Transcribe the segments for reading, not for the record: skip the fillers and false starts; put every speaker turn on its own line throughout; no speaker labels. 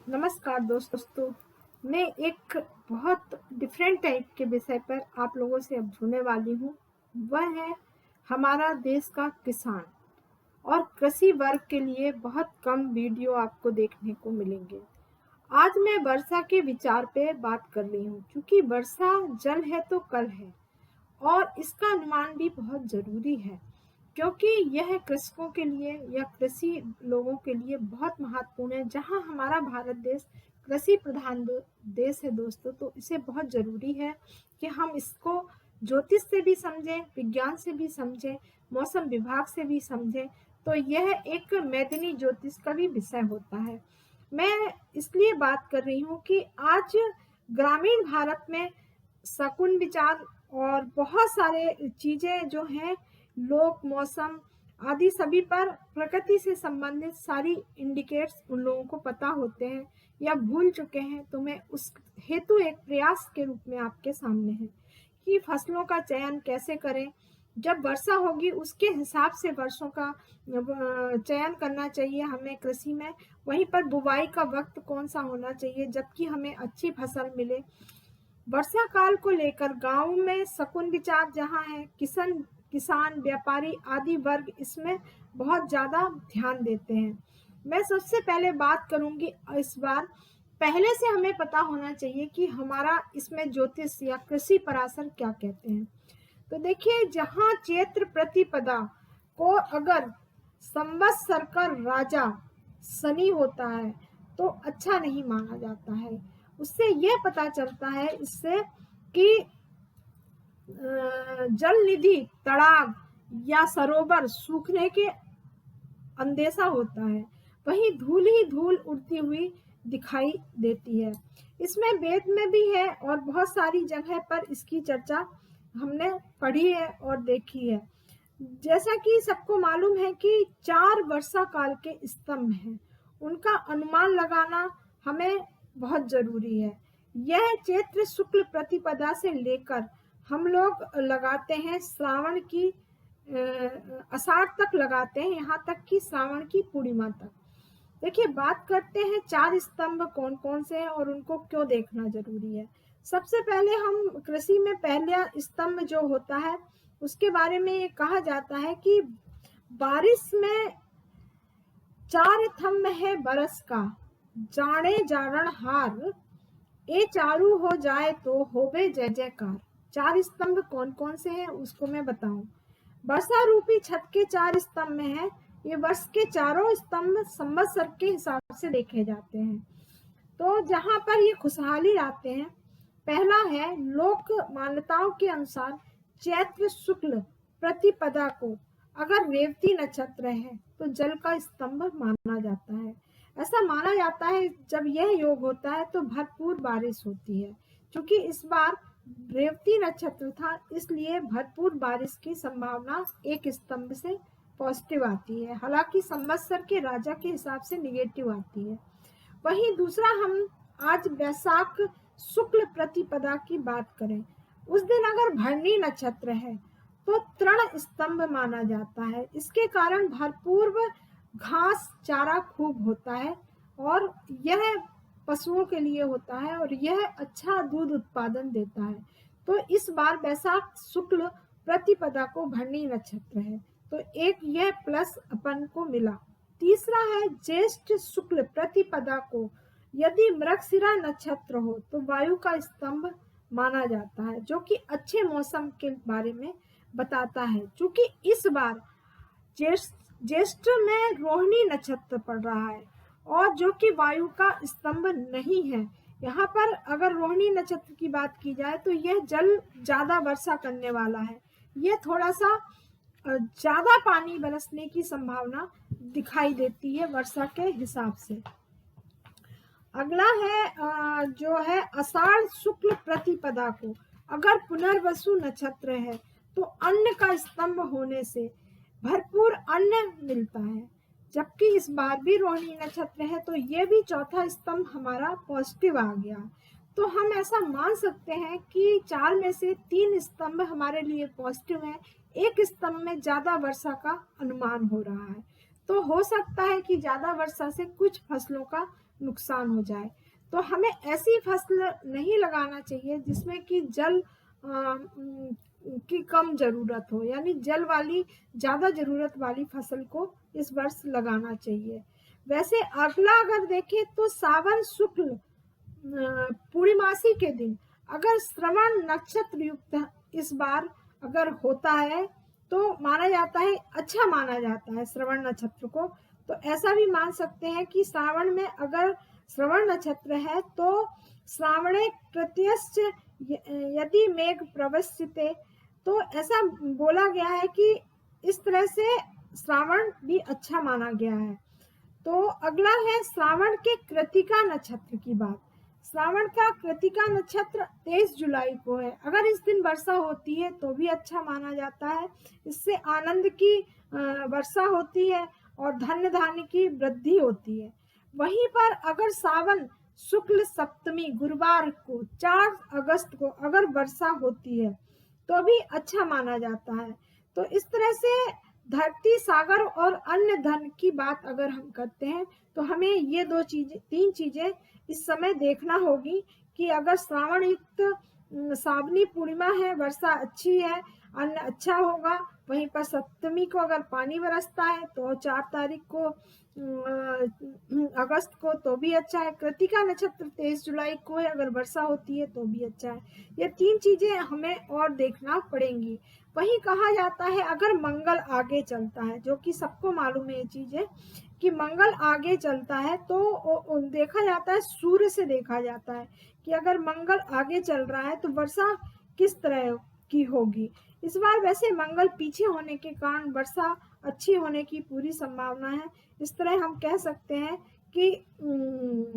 नमस्कार दोस्तों। मैं एक बहुत डिफरेंट टाइप के विषय पर आप लोगों से अब जुड़ने वाली हूँ। वह है हमारा देश का किसान और कृषि वर्ग के लिए बहुत कम वीडियो आपको देखने को मिलेंगे। आज मैं वर्षा के विचार पे बात कर रही हूँ, क्योंकि वर्षा जल है तो कल है और इसका अनुमान भी बहुत ज़रूरी है, क्योंकि यह कृषकों के लिए या कृषि लोगों के लिए बहुत महत्वपूर्ण है। जहाँ हमारा भारत देश कृषि प्रधान देश है दोस्तों, तो इसे बहुत ज़रूरी है कि हम इसको ज्योतिष से भी समझें, विज्ञान से भी समझें, मौसम विभाग से भी समझें। तो यह एक मैदानी ज्योतिष का भी विषय होता है। मैं इसलिए बात कर रही हूँ कि आज ग्रामीण भारत में शकुन विचार और बहुत सारे चीजें जो हैं, लोक मौसम आदि सभी पर प्रकृति से संबंधित सारी इंडिकेट्स उन लोगों को पता होते हैं या भूल चुके हैं। तो मैं उस हेतु एक प्रयास के रूप में आपके सामने है कि फसलों का चयन कैसे करें। जब वर्षा होगी उसके हिसाब से वर्षों का चयन करना चाहिए हमें कृषि में। वहीं पर बुवाई का वक्त कौन सा होना चाहिए जबकि हमें अच्छी फसल मिले। वर्षा काल को लेकर गांव में शकुन विचार जहाँ है, किसान व्यापारी आदि वर्ग इसमें बहुत ज्यादा ध्यान देते हैं। मैं सबसे पहले बात करूंगी इस बार। पहले से हमें पता होना चाहिए कि हमारा इसमें ज्योतिष या कृषि पराशर क्या कहते हैं। तो देखिए, जहाँ चैत्र प्रतिपदा को अगर संवत्सर का राजा शनि होता है तो अच्छा नहीं माना जाता है। उससे यह पता चलता है इससे कि जल निधि तालाब या सरोवर सूखने के अंदेशा होता है। वहीं धूल ही धूल उड़ती हुई दिखाई देती है। इसमें वेद में भी है और बहुत सारी जगह पर इसकी चर्चा हमने पढ़ी है और देखी है। जैसा कि सबको मालूम है कि 4 वर्षा काल के स्तंभ हैं, उनका अनुमान लगाना हमें बहुत जरूरी है। यह चैत्र शुक्ल प्रतिपदा से लेकर हम लोग लगाते हैं श्रावण की आषाढ़ तक लगाते हैं, यहाँ तक कि श्रावण की पूर्णिमा तक। देखिए, बात करते हैं 4 स्तंभ कौन कौन से हैं और उनको क्यों देखना जरूरी है। सबसे पहले हम कृषि में पहला स्तंभ जो होता है उसके बारे में ये कहा जाता है कि बारिश में 4 थंब है बरस का, जाने जारण हार, ए चारू हो जाए तो होवे जय जयकार। 4 स्तंभ कौन कौन से हैं उसको मैं बताऊं। वर्षा रूपी छत के 4 स्तंभ में है। ये वर्ष के चारों स्तंभ संवत्सर के हिसाब से देखे जाते हैं, तो जहां पर ये खुशहाली लाते हैं। पहला है, लोक मान्यताओं के अनुसार चैत्र शुक्ल प्रतिपदा को अगर रेवती नक्षत्र है तो जल का स्तंभ माना जाता है। ऐसा माना जाता है जब यह योग होता है तो भरपूर बारिश होती है। क्योंकि इस बार रेवती नक्षत्र था, इसलिए भरपूर बारिश की संभावना एक स्तंभ से पॉजिटिव आती है, हालांकि संवत्सर के राजा के हिसाब से निगेटिव आती है। वहीं दूसरा, हम आज वैशाख शुक्ल प्रतिपदा की बात करें, उस दिन अगर भरणी नक्षत्र है तो तृण स्तंभ माना जाता है। इसके कारण भरपूर घास चारा खूब होता है और यह पशुओं के लिए होता है और यह अच्छा दूध उत्पादन देता है। तो इस बार वैशाख शुक्ल प्रतिपदा को भरणी नक्षत्र है, तो एक यह प्लस अपन को मिला। तीसरा है, ज्येष्ठ शुक्ल प्रतिपदा को यदि मृगशिरा नक्षत्र हो तो वायु का स्तंभ माना जाता है, जो कि अच्छे मौसम के बारे में बताता है। क्योंकि इस बार ज्येष्ठ में रोहिणी नक्षत्र पड़ रहा है और जो कि वायु का स्तंभ नहीं है। यहाँ पर अगर रोहिणी नक्षत्र की बात की जाए तो यह जल ज्यादा वर्षा करने वाला है। यह थोड़ा सा ज्यादा पानी बरसने की संभावना दिखाई देती है वर्षा के हिसाब से। अगला है जो है आषाढ़ शुक्ल प्रतिपदा को अगर पुनर्वसु नक्षत्र है तो अन्न का स्तंभ होने से भरपूर अन्न मिलता है। जबकि इस बार भी रोहिणी नक्षत्र है तो ये भी चौथा स्तंभ हमारा पॉजिटिव आ गया। तो हम ऐसा मान सकते हैं कि 4 में से 3 स्तंभ हमारे लिए पॉजिटिव है, एक स्तंभ में ज्यादा वर्षा का अनुमान हो रहा है। तो हो सकता है कि ज्यादा वर्षा से कुछ फसलों का नुकसान हो जाए। तो हमें ऐसी फसल नहीं लगाना चाहिए जिसमें कि जल की कम जरूरत हो, यानी जल वाली ज्यादा जरूरत वाली फसल को इस वर्ष लगाना चाहिए। वैसे अगला अगर देखें तो सावन शुक्ल पूर्णिमासी के दिन अगर श्रवण नक्षत्र युक्त इस बार अगर होता है तो माना जाता है, अच्छा माना जाता है श्रवण नक्षत्र को। तो ऐसा भी मान सकते हैं कि श्रावण में अगर श्रवण नक्षत्र है तो श्रावणे कृत्यश्च यदि मेघ प्रवस्यते, तो ऐसा बोला गया है कि इस तरह से श्रावण भी अच्छा माना गया है। तो अगला है श्रावण के कृतिका नक्षत्र की बात। श्रावण का कृतिका नक्षत्र 23 जुलाई को है। अगर इस दिन वर्षा होती है तो भी अच्छा माना जाता है, इससे आनंद की वर्षा होती है और धन्य धान्य की वृद्धि होती है। वहीं पर अगर सावन शुक्ल सप्तमी गुरुवार को 4 अगस्त को अगर वर्षा होती है तो भी अच्छा माना जाता है। तो इस तरह से धरती सागर और अन्य धन की बात अगर हम करते हैं तो हमें ये तीन चीजें इस समय देखना होगी कि अगर श्रावण युक्त श्रावणी पूर्णिमा है, वर्षा अच्छी है, अन्न अच्छा होगा। वहीं पर सप्तमी को अगर पानी बरसता है तो 4 तारीख को अगस्त को तो भी अच्छा है। कृतिका नक्षत्र 23 जुलाई को है, अगर वर्षा होती है तो भी अच्छा है। ये तीन चीजें हमें और देखना पड़ेंगी। वही कहा जाता है अगर मंगल आगे चलता है, जो कि सबको मालूम है ये चीज है कि मंगल आगे चलता है तो देखा जाता है, सूर्य से देखा जाता है कि अगर मंगल आगे चल रहा है तो वर्षा किस तरह की होगी। इस बार वैसे मंगल पीछे होने के कारण वर्षा अच्छी होने की पूरी संभावना है। इस तरह हम कह सकते हैं कि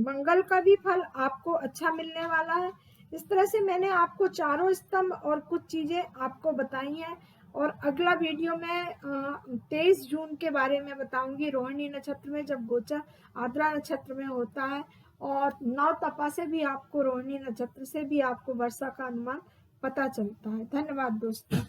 मंगल का भी फल आपको अच्छा मिलने वाला है। इस तरह से मैंने आपको चारों स्तंभ और कुछ चीजें आपको बताई हैं। और अगला वीडियो में 23 जून के बारे में बताऊंगी, रोहिणी नक्षत्र में जब गोचर आद्रा नक्षत्र में होता है, और नौ तपा से भी आपको रोहिणी नक्षत्र से भी आपको वर्षा का अनुमान पता चलता है। धन्यवाद दोस्तों।